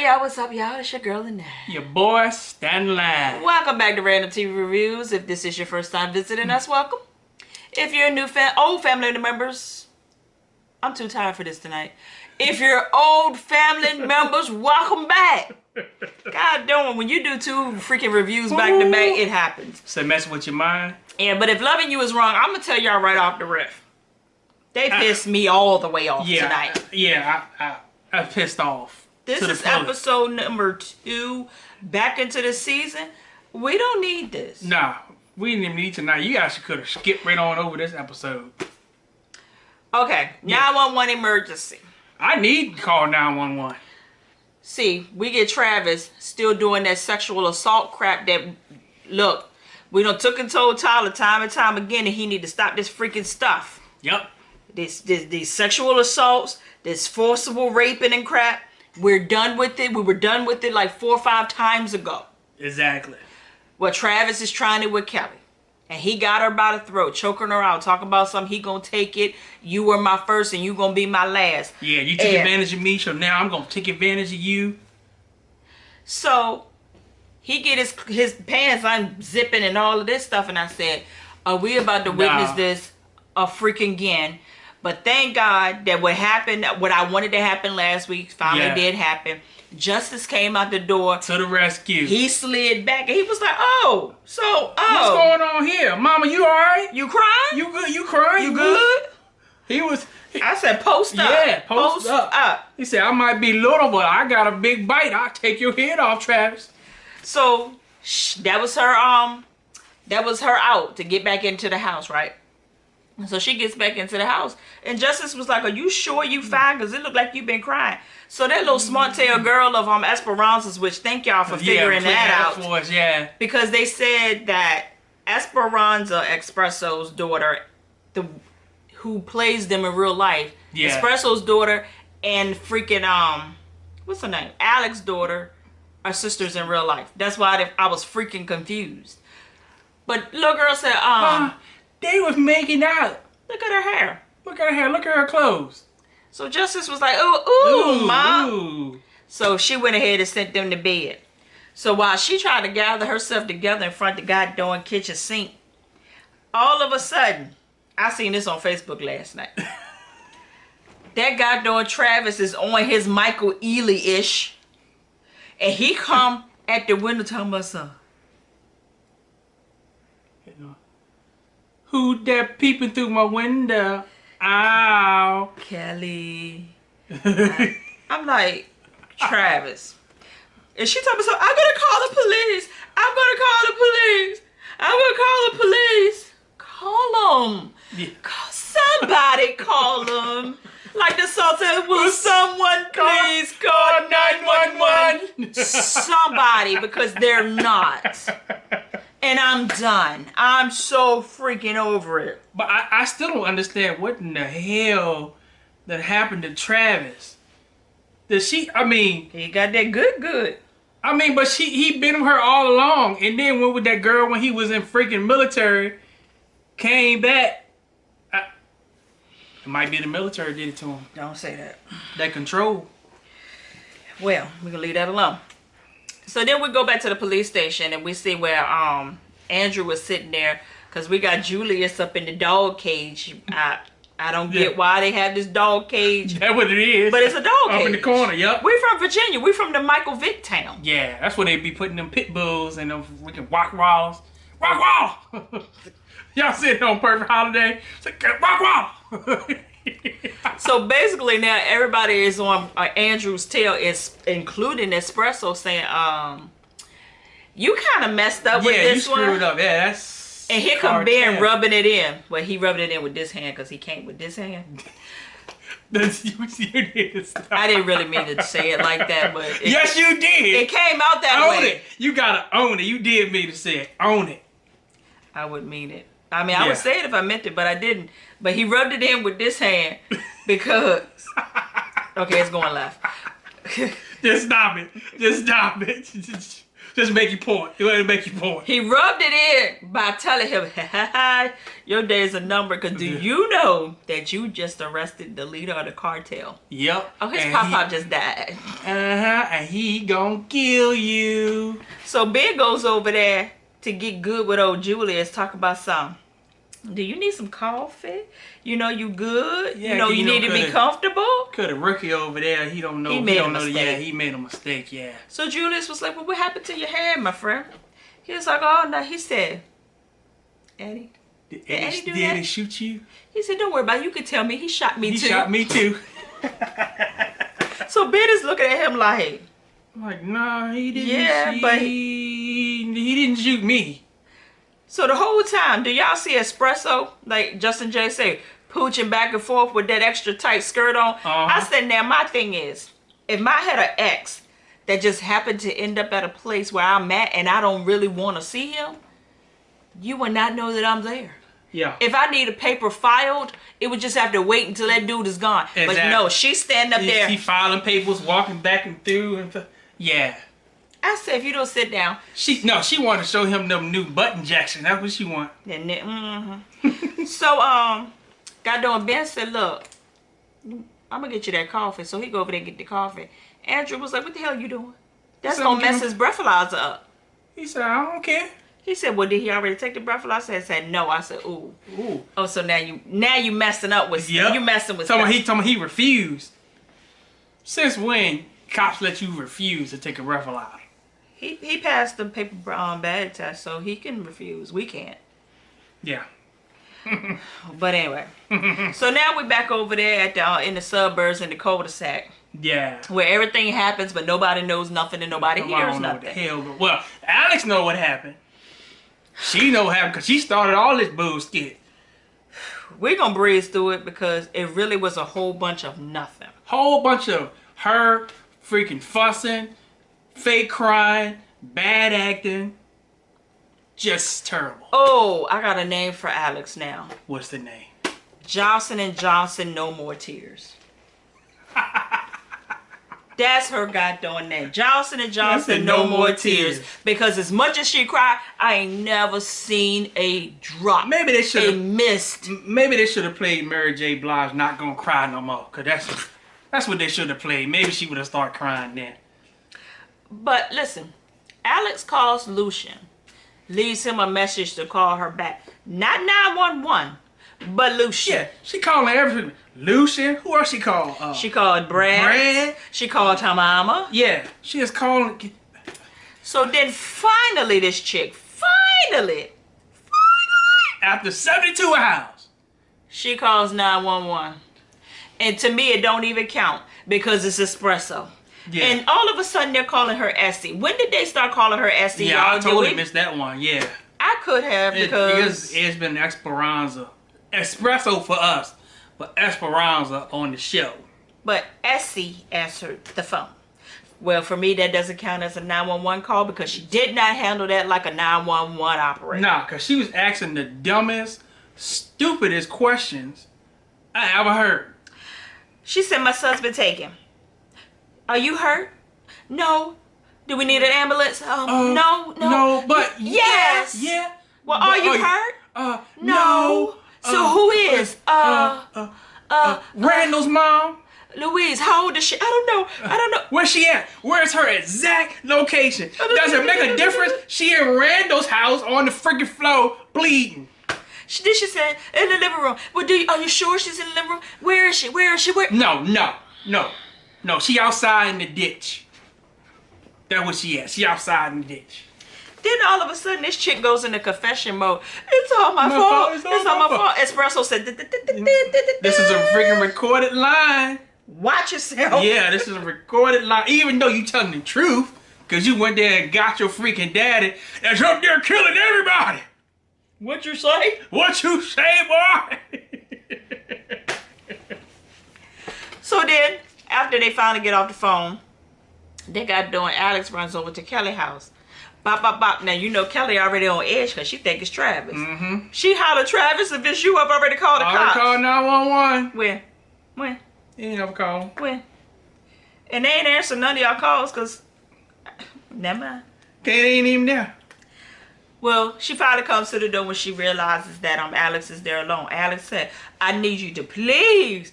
y'all? What's up, y'all? It's your girl, Lynette. Your boy, Stan Line. Welcome back to Random TV Reviews. If this is your first time visiting us, welcome. If you're a new old family members, I'm too tired for this tonight. If you're old family members, welcome back. God damn, when you do two freaking reviews back to back, it happens. So messing with your mind? Yeah, but if loving you is wrong, I'm gonna tell y'all right off the riff. They pissed me all the way off tonight. I pissed off. This is episode number 2, back into the season. We don't need this. Nah, we didn't even need tonight. You guys could have skipped right on over this episode. Okay, 911 emergency. I need to call 911. See, we get Travis still doing that sexual assault crap that, look, we done took and told Tyler time and time again that he need to stop this freaking stuff. Yep. These sexual assaults, this forcible raping and crap. We're done with it. We were done with it like 4 or 5 times ago. Exactly. Well, Travis is trying it with Kelly. And he got her by the throat, choking her out, talking about something. He gonna take it. You were my first and you gonna be my last. Yeah, you took advantage of me, so now I'm gonna take advantage of you. So, he get his pants unzipping and all of this stuff. And I said, are we about to witness this a freaking again? But thank God that what happened, what I wanted to happen last week, finally did happen. Justice came out the door. To the rescue. He slid back and he was like, what's going on here? Mama, you alright? You crying? You good? You crying? You good? I said, post up. Yeah, post up. He said, I might be little, but I got a big bite. I'll take your head off, Travis. So, that was her out to get back into the house, right? So she gets back into the house. And Justice was like, are you sure you fine? Because it looked like you've been crying. So that little smart-tailed girl of Esperanza's, which thank y'all for figuring that out. For us, yeah. Because they said that Esperanza Espresso's daughter, who plays them in real life, Espresso's daughter and freaking, what's her name? Alex's daughter are sisters in real life. That's why I was freaking confused. But little girl said, they was making out. Look at her hair. Look at her hair. Look at her clothes. So Justice was like, ooh, Mom. Ooh. So she went ahead and sent them to bed. So while she tried to gather herself together in front of the goddamn kitchen sink, all of a sudden, I seen this on Facebook last night. That goddamn Travis is on his Michael Ealy-ish. And he come at the window talking about something. Who that peeping through my window? Ow. Kelly. I'm like, Travis. And she told me, I'm going to call the police. I'm going to call the police. I'm going to call the police. Call them. Yeah. Somebody call them. Like the song said, will someone please call 911? Somebody, because they're not. And I'm done. I'm so freaking over it. But I still don't understand what in the hell that happened to Travis. He got that good. But he been with her all along. And then went with that girl when he was in freaking military. Came back. It might be the military did it to him. Don't say that. That control. Well, we're going to leave that alone. So then we go back to the police station and we see where Andrew was sitting there because we got Julius up in the dog cage. I don't get why they have this dog cage. That's what it is. But it's a dog cage. Up in the corner, yep. We from Virginia. We from the Michael Vick town. Yeah, that's where they be putting them pit bulls and them freaking rock walls. Rock wall! Y'all sitting on Perfect Holiday. It's like, rock wall! So basically now everybody is on Andrew's tail, including Espresso, saying, you kind of messed up with this one. Yeah, you screwed up. Yeah, that's And here come Ben rubbing it in. Well, he rubbed it in with this hand because he can't with this hand. I didn't really mean to say it like that, but yes, you did. It came out that way. Own it. You gotta own it. You did mean to say it. Own it. I would mean it. I would say it if I meant it, but I didn't. But he rubbed it in with this hand because... Okay, it's going left. Just stop it. Just stop it. Just make your point. It want to make your point. He rubbed it in by telling him, your days are numbered, because do you know that you just arrested the leader of the cartel? Yep. Oh, his pop-pop just died. And he gonna kill you. So Ben goes over there to get good with old Julius, talk about something. Do you need some coffee? You know you good? Yeah, you know you need to be comfortable? Cause the rookie over there, he don't know. He made a know. mistake. Yeah, he made a mistake. Yeah. So Julius was like, well, what happened to your hand, my friend? He was like, oh, no. He said, Eddie, Did Eddie do Eddie that? shoot you? He said, don't worry about it. You can tell me. He shot me He too. shot me too. So Ben is looking at him like, I'm like, nah, he didn't. Yeah, but he didn't shoot me. so the whole time, do y'all see Espresso? Like Justin J said, pooching back and forth with that extra tight skirt on. I said, now my thing is, if I had an ex that just happened to end up at a place where I'm at and I don't really want to see him, you would not know that I'm there. Yeah. If I need a paper filed, it would just have to wait until that dude is gone. Exactly. But no, she's standing up there. She filing papers, walking back and through, and yeah. I said, if you don't sit down. She wanted to show him them new button Jackson. That's what she want. Then, So, goddamn Ben said, look, I'm gonna get you that coffee. So he go over there and get the coffee. Andrew was like, what the hell you doing? That's gonna mess his breathalyzer up. He said, I don't care. He said, well, did he already take the breathalyzer? I said, no. I said, ooh. Ooh. Oh, so now you messing up with Yep. you messing with He told me he refused. Since when cops let you refuse to take a breathalyzer? He passed the paper bag test, so he can refuse. We can't. Yeah. But anyway, so now we're back over there at in the suburbs in the cul-de-sac. Yeah. Where everything happens, but nobody knows nothing and nobody hears nothing. Hell, well, Alex know what happened. She know what happened because she started all this bullshit. We're gonna breeze through it because it really was a whole bunch of nothing. Whole bunch of her freaking fussing, fake crying, bad acting. Just terrible. Oh, I got a name for Alex now. What's the name? Johnson & Johnson No More Tears. That's her goddamn name. Johnson & Johnson No More Tears. Because as much as she cried, I ain't never seen a drop. Maybe they should have missed. Maybe they should have played Mary J. Blige Not Gonna Cry No More. Cause that's what they should have played. Maybe she would have started crying then. But listen, Alex calls Lucian. Leaves him a message to call her back. Not 911, but Lucian. Yeah, she calling everything. Lucian? Who else she called? She called Brad. She called her mama. Yeah, she is calling. So then finally this chick, finally, after 72 hours, she calls 911. And to me, it don't even count because it's espresso. Yeah. And all of a sudden, they're calling her Essie. When did they start calling her Essie? Yeah, I totally missed that one. Yeah. I could have because it's been Esperanza. Espresso for us, but Esperanza on the show. But Essie answered the phone. Well, for me, that doesn't count as a 911 call because she did not handle that like a 911 operator. Nah, because she was asking the dumbest, stupidest questions I ever heard. She said, my son's been taken. Are you hurt? No. Do we need an ambulance? No, but yes. Yeah. Well, are you hurt? No. So who is? Randall's mom. Louise, how old is she? I don't know. Where's she at? Where's her exact location? Does it make a difference? She in Randall's house on the freaking floor bleeding. She said in the living room. Well, are you sure she's in the living room? Where is she? Where? No, she outside in the ditch. That's where she at. She outside in the ditch. Then all of a sudden, this chick goes into confession mode. It's all my fault. It's all my fault. Espresso said, this is a freaking recorded line. Watch yourself. Yeah, this is a recorded line. Even though you telling the truth, because you went there and got your freaking daddy that's up there killing everybody. What you say? What you say, boy? So then, after they finally get off the phone, they got doing. Alex runs over to Kelly's house. Bop, bop, bop. Now, you know Kelly already on edge because she think it's Travis. Mm-hmm. She hollered, Travis, if it's you, I've already called the cops. I called 911. When? You ain't never called. When? And they ain't answering none of y'all calls because, never mind. ain't even there. Well, she finally comes to the door when she realizes that Alex is there alone. Alex said, I need you to please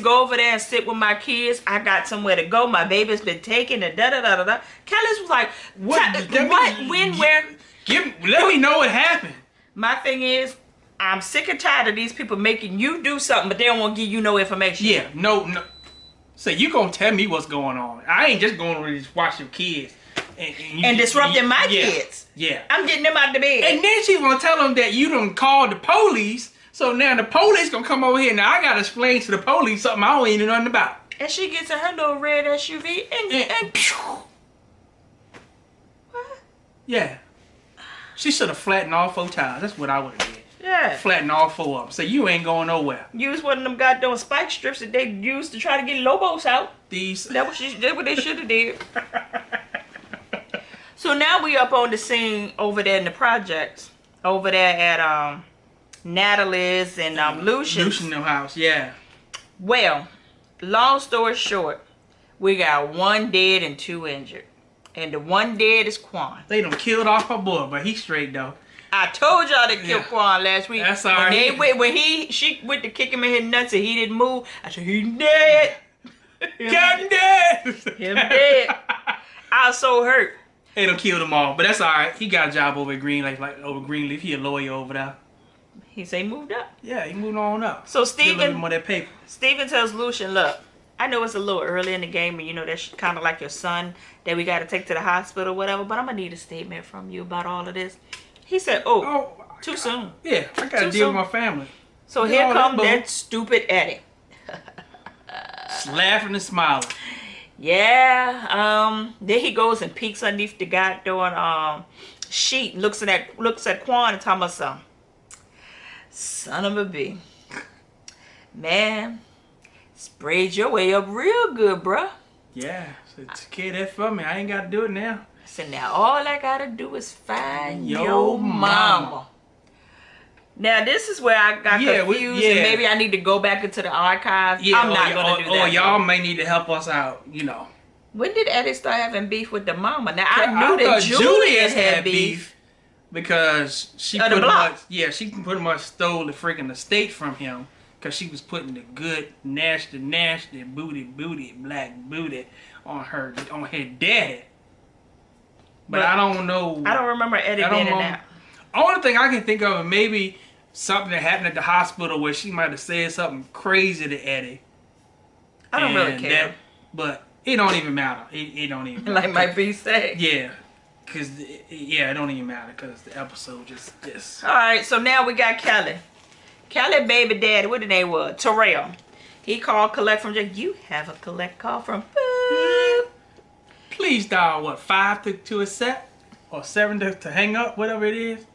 go over there and sit with my kids. I got somewhere to go. My baby's been taken and da-da-da-da-da. Kellis was like, what, when, where? Let me know what happened. My thing is, I'm sick and tired of these people making you do something, but they don't want to give you no information. Yeah, no. So you gonna tell me what's going on. I ain't just going to just watch your kids. And disrupting my kids. Yeah. I'm getting them out of the bed. And then she's gonna tell them that you done called the police. So now the police gonna come over here. Now I gotta explain to the police something I don't even know nothing about. And she gets in her little red SUV and what? Yeah. She should have flattened all 4 tires. That's what I would have did. Yeah. Flatten all 4 of them. So you ain't going nowhere. Use one of them goddamn spike strips that they used to try to get Lobos out. That's what they should have did. So now we up on the scene over there in the projects. Over there at Natalie's and Lucian's house, yeah. Well, long story short, we got 1 dead and 2 injured. And the 1 dead is Quan. They done killed off her boy, but he's straight though. I told y'all they killed Quan last week. That's all right. She went to kick him in his nuts and he didn't move. I said, he's dead. Got dead. Him dead. I was so hurt. They done killed them all, but that's all right. He got a job over at Greenleaf, over Greenleaf. He a lawyer over there. He say moved up. Yeah, he moved on up. So Steven more that paper. Steven tells Lucian, look, I know it's a little early in the game and you know that's kind of like your son that we got to take to the hospital or whatever, but I'm going to need a statement from you about all of this. He said, too soon. Yeah, I got to deal with my family. So here comes that stupid Eddie. Laughing and smiling. Yeah, then he goes and peeks underneath the goddamn sheet and looks at Quan and talking about something. Son of a bee. Man, sprayed your way up real good, bruh. Yeah, so take care of that for me. I ain't got to do it now. So now all I got to do is find your mama. Now this is where I got confused and maybe I need to go back into the archives. Yeah, I'm not going to do that. Or y'all may need to help us out, you know. When did Eddie start having beef with the mama? Now I knew that Julius had beef. Because she pretty much stole the freaking estate from him. Because she was putting the good, nasty booty, black booty on her daddy. But I don't know. I don't remember Eddie being in that. Only thing I can think of is maybe something that happened at the hospital where she might have said something crazy to Eddie. I don't really care. But it don't even matter. It don't even matter. Like my B said. Yeah. It don't even matter because the episode just... Alright, so now we got Kelly. Kelly baby daddy, what the name was? Terrell. He called collect from Jake. You have a collect call from... Please dial, what, 5 to accept? Or 7 to hang up, whatever it is.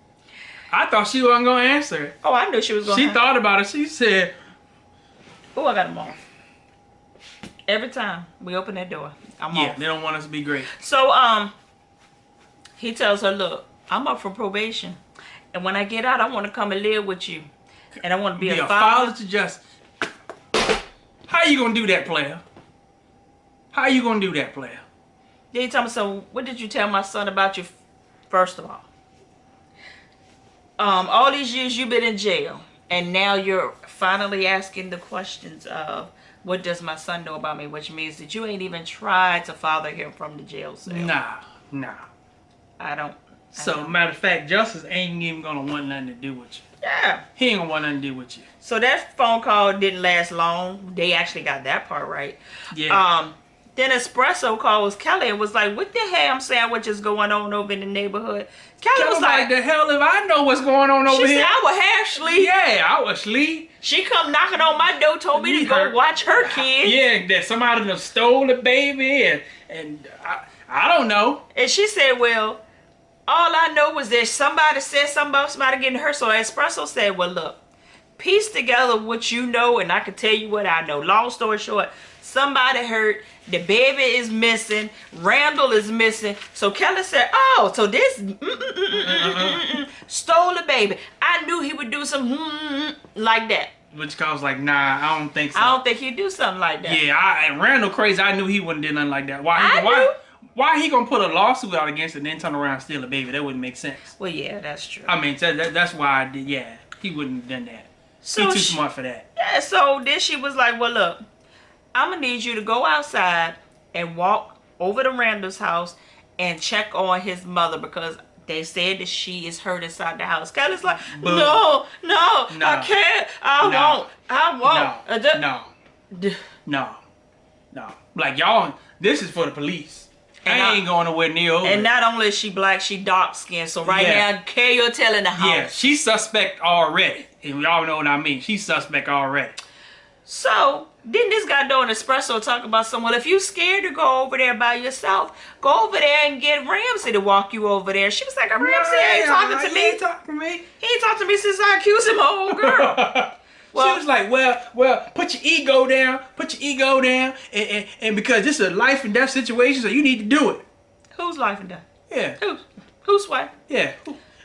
I thought she wasn't going to answer it. Oh, I knew she was going to. She thought about it. She said... Oh, I got them off. Every time we open that door, I'm off. Yeah, they don't want us to be great. So, he tells her, look, I'm up for probation. And when I get out, I want to come and live with you. And I want to be a father to justice. How you going to do that, player? How you going to do that, player? Then he told me, so what did you tell my son about you, first of all these years you've been in jail. And now you're finally asking the questions of, what does my son know about me? Which means that you ain't even tried to father him from the jail cell. Nah. I don't. Matter of fact, Justice ain't even gonna want nothing to do with you. Yeah. He ain't gonna want nothing to do with you. So that phone call didn't last long. They actually got that part right. Yeah. Then Espresso calls Kelly and was like, what the ham sandwich is going on over in the neighborhood? Kelly was like, the hell if I know what's going on over here? She said, I was half asleep. Yeah, I was asleep. She come knocking on my door, told me to go watch her kids. Yeah, that somebody done stole the baby and I don't know. And she said, well, all I know was that somebody said something about somebody getting hurt. So Espresso said, well, look, piece together what you know and I can tell you what I know. Long story short, somebody hurt. The baby is missing. Randall is missing. So Kelly said, oh, so this stole the baby. I knew he would do some like that. Which I was like, nah, I don't think so. I don't think he'd do something like that. Yeah, and Randall crazy. I knew he wouldn't do nothing like that. Why he gonna put a lawsuit out against it and then turn around and steal a baby? That wouldn't make sense. Well, yeah, that's true. I mean, that's why I did. Yeah, he wouldn't have done that. So He's too smart for that. Yeah, so then she was like, well, look, I'm going to need you to go outside and walk over to Randall's house and check on his mother because they said that she is hurt inside the house. Kelly's like, no, I can't. I won't. No. Like, y'all, this is for the police. And I ain't going nowhere near over. And not only is she black, she dark skinned. So now, carry your tail in the house. Yeah, she's suspect already. And y'all know what I mean. She's suspect already. So, then this guy doing espresso talk about someone. If you scared to go over there by yourself, go over there and get Ramsey to walk you over there. She was like, Ramsey ain't talking to me. He ain't talking to me. He ain't talked to me since I accused him of old girl. She was like, well, put your ego down. Put your ego down. And because this is a life and death situation, so you need to do it. Whose life and death? Yeah. Who's wife? Yeah.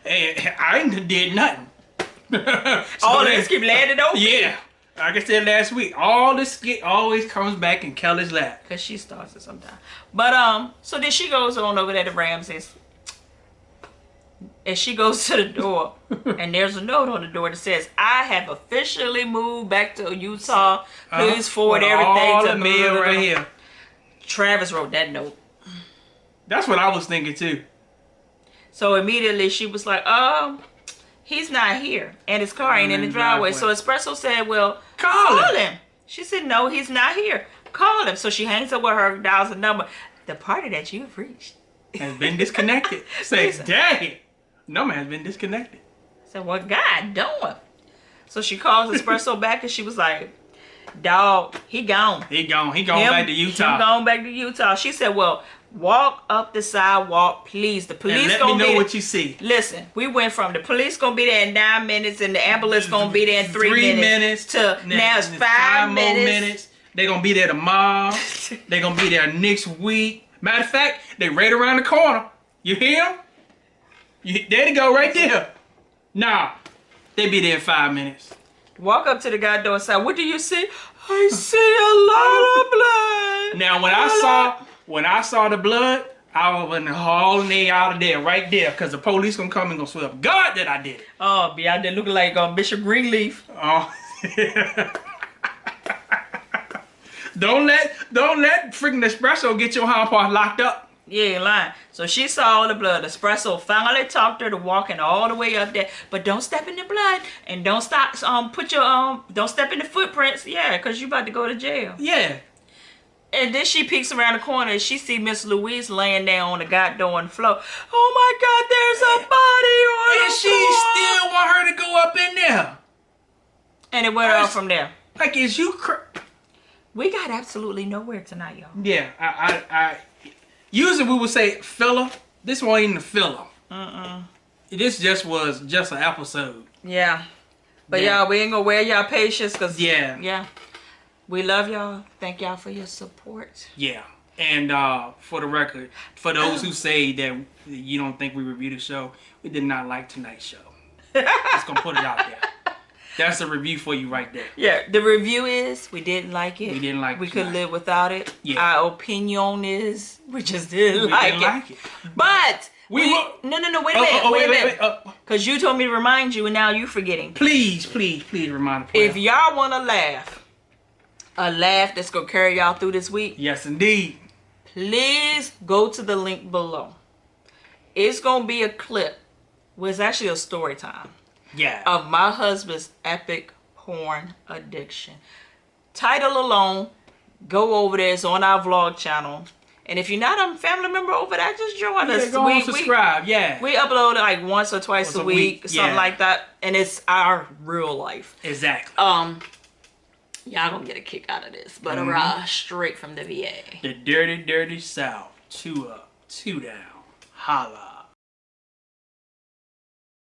And I ain't did nothing. All this keep landing over? Yeah. Like I said last week, all this skit always comes back in Kelly's lap. Because she starts it sometimes. But, so then she goes on over there to Ramsey's. And she goes to the door. And there's a note on the door that says, I have officially moved back to Utah. Please forward everything all to the mail right here. Travis wrote that note. That's what I was thinking too. So immediately she was like, he's not here. And his car ain't in the driveway. So Espresso said, well, call him. She said, no, he's not here. Call him. So she hangs up with her, dials the number. The party that you've reached has been disconnected. Say, dang, number has been disconnected. I said, what God doing? So she calls Espresso back and she was like, dog, he gone. He gone back to Utah. He gone back to Utah. She said, well, walk up the sidewalk, please. The police and gonna let me be know there. what you see. Listen, we went from the police gonna be there in 9 minutes and the ambulance gonna be there in 3 minutes to now it's 5 more minutes. They gonna be there tomorrow. They gonna be there next week. Matter of fact, they right around the corner. You hear them? There they go right there. Nah, they be there in 5 minutes. Walk up to the guy door side. What do you see? I see a lot of blood. Now when I saw the blood, I was in the hall and they out of there right there because the police gonna come and gonna swear God that I did it. Oh, be out there looking like Bishop Greenleaf. Oh. Don't let freaking Espresso get your hind part locked up. You ain't lying. So she saw all the blood. Espresso finally talked her to walking all the way up there. But don't step in the blood and don't stop. Don't step in the footprints. Yeah, because you about to go to jail. Yeah. And then she peeks around the corner and she see Miss Louise laying down on the goddamn floor. Oh my God, there's a body on and the she floor. still want her to go up in there. And it went off from there. Like, is you We got absolutely nowhere tonight, y'all. Yeah, I usually we would say filler. This one ain't a filler. This just was just an episode. Yeah. But y'all, we ain't gonna wear y'all patience because yeah. We love y'all. Thank y'all for your support. Yeah. And for the record, for those who say that you don't think we review the show, we did not like tonight's show. Just gonna put it out there. That's a review for you right there. Yeah, the review is we didn't like it. We didn't like it. We could live without it. Yeah. Our opinion is we just didn't like it. But no, wait a minute. Because you told me to remind you and now you're forgetting. Please remind me. If y'all want to laugh, a laugh that's going to carry y'all through this week. Yes, indeed. Please go to the link below. It's going to be a clip. Well, it's actually a story time. Yeah. Of my husband's epic porn addiction. Title alone, go over there. It's on our vlog channel. And if you're not a family member over there, just join us. Go on, subscribe. We upload it like once or twice a week, something like that. And it's our real life. Exactly. Y'all gonna get a kick out of this, but straight from the VA. The dirty, dirty South. 2 up, 2 down. Holla.